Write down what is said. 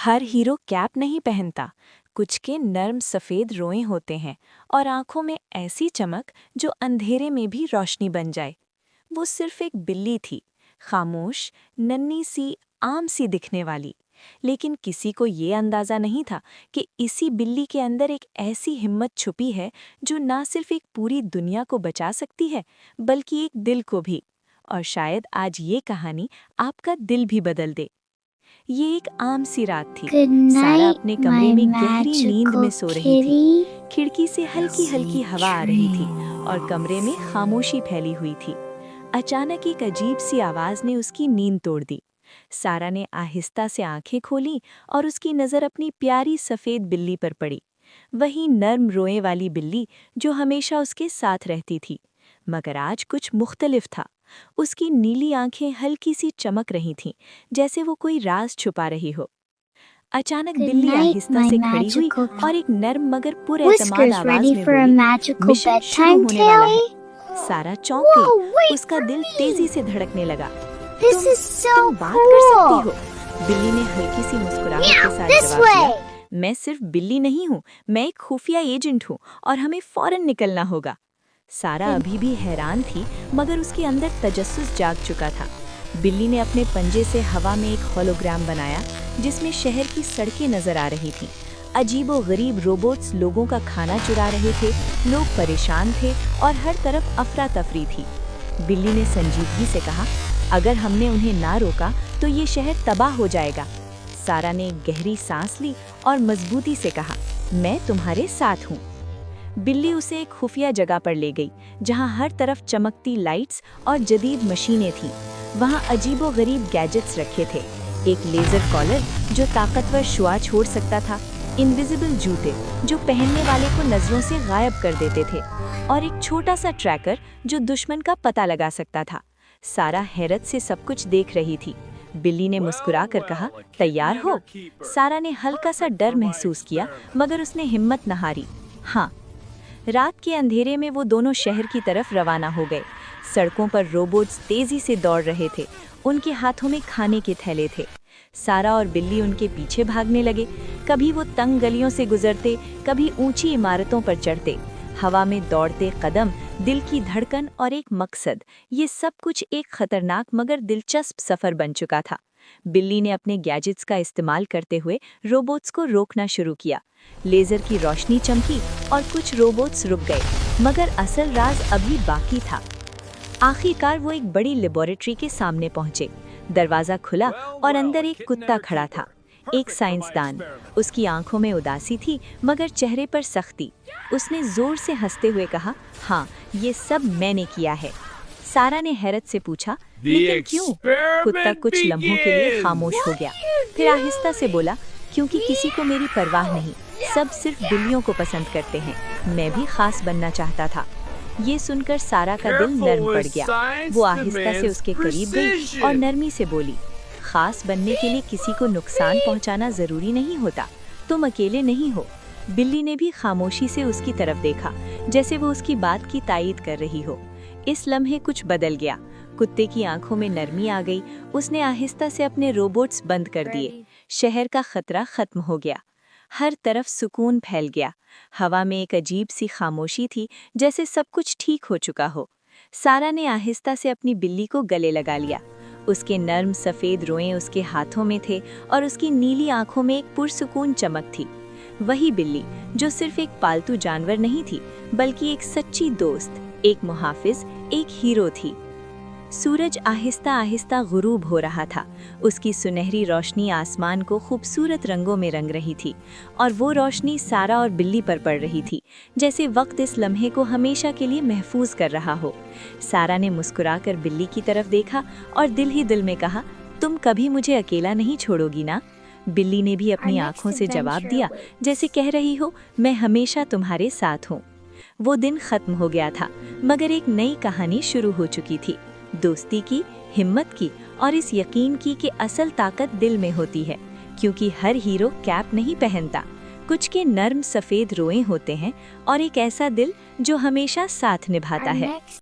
हर hero cap नहीं पहनता। कुछ के नर्म सफ़ेद रोए होते हैं और आंखों में ऐसी चमक जो अंधेरे में भी रोशनी बन जाए। वो सिर्फ एक बिल्ली थी, खामोश, नन्ही सी, आम सी दिखने वाली। लेकिन किसी को ये अंदाज़ा नहीं था कि इसी बिल्ली के अंदर एक ऐसी हिम्मत छुपी है जो ना सिर्फ एक पूरी दुनिया को बचा सकती है, बल्कि एक दिल को भी। और शायद आज ये कहानी आपका दिल भी बदल दे। ये एक आम सी रात थी। Good सारा night, अपने my कमरे में गहरी नींद में magical सो रही थी। kitty. खिड़की से हल्की हल्की हवा आ रही थी और कमरे में खामोशी फैली हुई थी। अचानक एक अजीब सी आवाज ने उसकी नींद तोड़ दी। सारा ने आहिस्ता से आंखें खोली और उसकी नजर अपनी प्यारी सफेद बिल्ली पर पड़ी। वही नर्म रोए वाली बिल्ली जो हमेशा उसके साथ रहती थी, मगर आज कुछ मुख्तलिफ था। उसकी नीली आंखें हल्की सी चमक रही थीं, जैसे वो कोई राज छुपा रही हो। अचानक Good बिल्ली night, आहिस्ता my से खड़ी हुई magical और एक नर्म मगर पुरएतमाद Whiskers आवाज ready में for a बोली, magical मिशन शुरू bedtime, होने वाला है। Taily? सारा चौंक Whoa, गई, wait उसका for दिल me. तेजी से धड़कने लगा। This तुम is so तुम बात कर सकती cool. हो? बिल्ली ने हल्की सी मुस्कुराहट के Meow, साथ this जवाब दिया, way. मैं सिर्फ बिल्ली नहीं हूँ, मैं एक खुफिया एजेंट हूँ और हमें फौरन निकलना होगा। सारा अभी भी हैरान थी, मगर उसके अंदर तजस्सुस जाग चुका था। बिल्ली ने अपने पंजे से हवा में एक होलोग्राम बनाया, जिसमें शहर की सड़कें नजर आ रही थीं। अजीबो-गरीब रोबोट्स लोगों का खाना चुरा रहे थे, लोग परेशान थे और हर तरफ अफरा तफरी थी। बिल्ली ने संजीदगी से कहा, अगर हमने उन्हें ना रोका तो ये शहर तबाह हो जाएगा। सारा ने एक गहरी सांस ली और मजबूती से कहा, मैं तुम्हारे साथ हूँ। बिल्ली उसे एक खुफिया जगह पर ले गई, जहाँ हर तरफ चमकती लाइट्स और जदीद मशीनें थीं। वहाँ अजीबो-गरीब गैजेट्स रखे थे, एक लेजर कॉलर जो ताकतवर शुआ छोड़ सकता था, इनविजिबल जूते जो पहनने वाले को नजरों से गायब कर देते थे, और एक छोटा सा ट्रैकर जो दुश्मन का पता लगा सकता था। सारा हैरत से सब कुछ देख रही थी। बिल्ली ने मुस्कुराकर कहा, तैयार हो? सारा ने हल्का सा डर महसूस किया, मगर उसने हिम्मत न हारी। हाँ। रात के अंधेरे में वो दोनों शहर की तरफ रवाना हो गए। सड़कों पर रोबोट्स तेजी से दौड़ रहे थे, उनके हाथों में खाने के थैले थे। सारा और बिल्ली उनके पीछे भागने लगे। कभी वो तंग गलियों से गुजरते, कभी ऊंची इमारतों पर चढ़ते। हवा में दौड़ते कदम, दिल की धड़कन और एक मकसद, ये सब कुछ एक खतरनाक मगर दिलचस्प सफर बन चुका था। बिल्ली ने अपने गैजेट्स का इस्तेमाल करते हुए रोबोट्स को रोकना शुरू किया। लेजर की रोशनी चमकी और कुछ रोबोट्स रुक गए, मगर असल राज अभी बाकी था। आखिरकार वो एक बड़ी लेबोरेटरी के सामने पहुंचे। दरवाजा खुला और अंदर एक कुत्ता खड़ा था, एक साइंसदान। उसकी आंखों में उदासी थी, मगर चेहरे पर सख्ती। उसने जोर से हंसते हुए कहा, हाँ, ये सब मैंने किया है। सारा ने हैरत से पूछा, लेकिन क्यों? कुत्ता कुछ लम्हों के लिए खामोश हो गया, फिर आहिस्ता से बोला, क्योंकि किसी को मेरी परवाह नहीं, सब सिर्फ बिल्लियों को पसंद करते हैं। मैं भी खास बनना चाहता था। ये सुनकर सारा का दिल नर्म पड़ गया। वो आहिस्ता से उसके करीब गई और नरमी से बोली, खास बनने के लिए किसी को नुकसान पहुंचाना जरूरी नहीं होता, तुम अकेले नहीं हो। बिल्ली ने भी खामोशी से उसकी तरफ देखा, जैसे वो उसकी बात की तायीद कर रही हो। इस लम्हे कुछ बदल गया। कुत्ते की आंखों में नरमी आ गई। उसने आहिस्ता से अपने रोबोट्स बंद कर दिए। शहर का खतरा खत्म हो गया। हर तरफ सुकून फैल गया। हवा में एक अजीब सी खामोशी थी, जैसे सब कुछ ठीक हो चुका हो। सारा ने आहिस्ता से अपनी बिल्ली को गले लगा लिया। उसके नर्म सफ़ेद रोएं उसके हाथों में थे और उसकी नीली आंखों में एक पुरसुकून चमक थी। वही बिल्ली जो सिर्फ एक पालतू जानवर नहीं थी, बल्कि एक सच्ची दोस्त, एक मुहाफिज, एक हीरो थी। सूरज आहिस्ता आहिस्ता गुरूब हो रहा था। उसकी सुनहरी रोशनी आसमान को खूबसूरत रंगों में रंग रही थी, और वो रोशनी सारा और बिल्ली पर पड़ रही थी, जैसे वक्त इस लम्हे को हमेशा के लिए महफूज कर रहा हो। सारा ने मुस्कुराकर बिल्ली की तरफ देखा और दिल ही दिल में कहा, तुम कभी मुझे अकेला नहीं छोड़ोगी ना? बिल्ली ने भी अपनी आंखों से जवाब दिया, जैसे कह रही हो, मैं हमेशा तुम्हारे साथ हूँ। वो दिन खत्म हो गया था, मगर एक नई कहानी शुरू हो चुकी थी, दोस्ती की, हिम्मत की, और इस यकीन की कि असल ताकत दिल में होती है। क्योंकि हर हीरो कैप नहीं पहनता, कुछ के नर्म सफ़ेद रोए होते हैं और एक ऐसा दिल जो हमेशा साथ निभाता है।